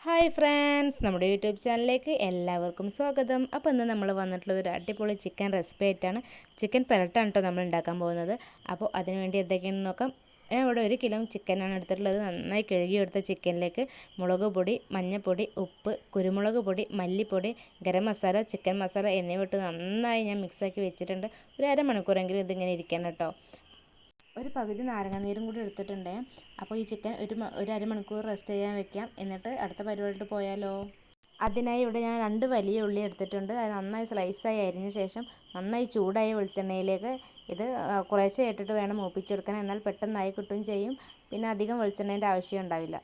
Hi friends, നമ്മുടെ YouTube ചാനലിലേക്ക് എല്ലാവർക്കും സ്വാഗതം. അപ്പോൾ ഇന്ന് നമ്മൾ വന്നിട്ടുള്ളത് ഒരു അടിപൊളി ചിക്കൻ റെസിപ്പി ആയിട്ടാണ്. ചിക്കൻ പെരട്ടാണ് കേട്ടോ നമ്മൾ ഉണ്ടാക്കാൻ പോകുന്നത്. അപ്പോൾ അതിനുവേണ്ടി എന്തൊക്കെയാണെന്ന് നോക്കാം. ഞാൻ ഇവിടെ 1 കിലോ ചിക്കനാണ് എടുത്തിട്ടുള്ളത്. നന്നായി കഴുകിയെടുത്ത ചിക്കനിലേക്ക് മുളക് പൊടി, മഞ്ഞൾപ്പൊടി, ഉപ്പ്, കുരുമുളക് പൊടി, മല്ലിപ്പൊടി, ഗരം മസാല, ചിക്കൻ മസാല എന്നിവ ഇട്ട് നന്നായി ഞാൻ മിക്സാക്കി വെച്ചിട്ടുണ്ട്. ഒരു അരമണിക്കൂറെങ്കിലും ഇതിങ്ങനെ ഇരിക്കണം കേട്ടോ. ഒരു പകുതി നാരങ്ങാനീരും കൂടി എടുത്തിട്ടുണ്ട്. അപ്പോൾ ഈ ചിക്കൻ ഒരു അരമണിക്കൂർ റെസ്റ്റ് ചെയ്യാൻ വെക്കാം. എന്നിട്ട് അടുത്ത പരിപാടിയിട്ട് പോയാലോ. അതിനായി ഇവിടെ ഞാൻ 2 വലിയ ഉള്ളി എടുത്തിട്ടുണ്ട്. അത് നന്നായി സ്ലൈസായി അരിഞ്ഞ ശേഷം നന്നായി ചൂടായ വെളിച്ചെണ്ണയിലേക്ക് ഇത് കുറേശ്ശെ ഇട്ടിട്ട് വേണം മൂപ്പിച്ചെടുക്കാൻ. എന്നാൽ പെട്ടെന്നായി കിട്ടുകയും ചെയ്യും. പിന്നെ അധികം വെളിച്ചെണ്ണേൻ്റെ ആവശ്യം ഉണ്ടാവില്ല.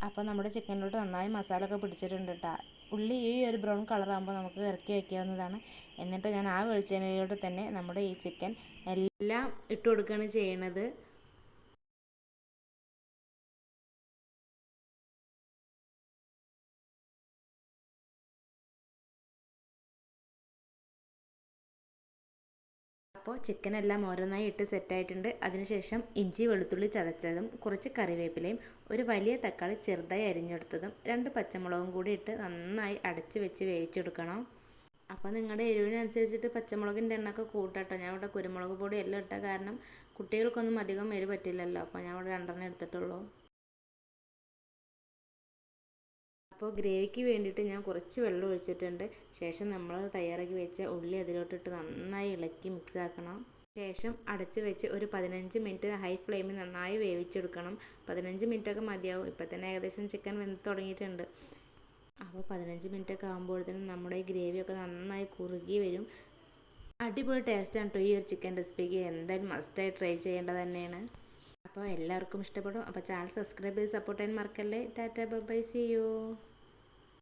അപ്പോൾ നമ്മുടെ ചിക്കനിലോട്ട് നന്നായി മസാല ഒക്കെ പിടിച്ചിട്ടുണ്ട് കേട്ടോ. ഉള്ളി ഈ ഒരു ബ്രൗൺ കളറാകുമ്പോൾ നമുക്ക് ഇറക്കി വയ്ക്കാവുന്നതാണ്. എന്നിട്ട് ഞാൻ ആ വെളിച്ചെണ്ണയിലോട്ട് തന്നെ നമ്മുടെ ഈ ചിക്കൻ എല്ലാം ഇട്ട് കൊടുക്കുകയാണ് ചെയ്യണത്. അപ്പോൾ ചിക്കനെല്ലാം ഓരോന്നായി ഇട്ട് സെറ്റായിട്ടുണ്ട്. അതിനുശേഷം ഇഞ്ചി വെളുത്തുള്ളി ചതച്ചതും കുറച്ച് കറിവേപ്പിലയും ഒരു വലിയ തക്കാളി ചെറുതായി അരിഞ്ഞെടുത്തതും 2 പച്ചമുളകും കൂടി ഇട്ട് നന്നായി അടച്ച് വെച്ച് വേവിച്ചെടുക്കണം. അപ്പോൾ നിങ്ങളുടെ എരിവിനനുസരിച്ചിട്ട് പച്ചമുളകിൻ്റെ എണ്ണമൊക്കെ കൂട്ടാട്ടോ. ഞാൻ ഇവിടെ കുരുമുളക് പൊടി എല്ലാം ഇട്ട കാരണം കുട്ടികൾക്കൊന്നും അധികം എരിവ് പറ്റില്ലല്ലോ. അപ്പോൾ ഞാൻ ഇവിടെ 2 എടുത്തിട്ടുള്ളൂ. അപ്പോൾ ഗ്രേവിക്ക് വേണ്ടിയിട്ട് ഞാൻ കുറച്ച് വെള്ളം ഒഴിച്ചിട്ടുണ്ട്. ശേഷം നമ്മൾ തയ്യാറാക്കി വെച്ച ഉള്ളി അതിലോട്ടിട്ട് നന്നായി ഇളക്കി മിക്സ് ആക്കണം. ശേഷം അടച്ച് വെച്ച് ഒരു 15 മിനിറ്റ് ഹൈ ഫ്ലെയിമിൽ നന്നായി വേവിച്ചെടുക്കണം. 15 മിനിറ്റൊക്കെ മതിയാവും. ഇപ്പോൾ തന്നെ ഏകദേശം ചിക്കൻ വെന്ത് തുടങ്ങിയിട്ടുണ്ട്. അപ്പോൾ 15 മിനിറ്റൊക്കെ ആകുമ്പോഴത്തേനും നമ്മുടെ ഈ ഗ്രേവിയൊക്കെ നന്നായി കുറുകി വരും. അടിപൊളി ടേസ്റ്റാണ് കേട്ടോ ഈ ഒരു ചിക്കൻ റെസിപ്പിക്ക്. എന്തായാലും മസ്റ്റായി ട്രൈ ചെയ്യേണ്ടത് തന്നെയാണ്. അപ്പോൾ എല്ലാവർക്കും ഇഷ്ടപ്പെടും. അപ്പോൾ ചാനൽ സബ്സ്ക്രൈബ് ചെയ്ത് സപ്പോർട്ട് ചെയ്യാൻ മറക്കല്ലേ. Tata bye bye, see U.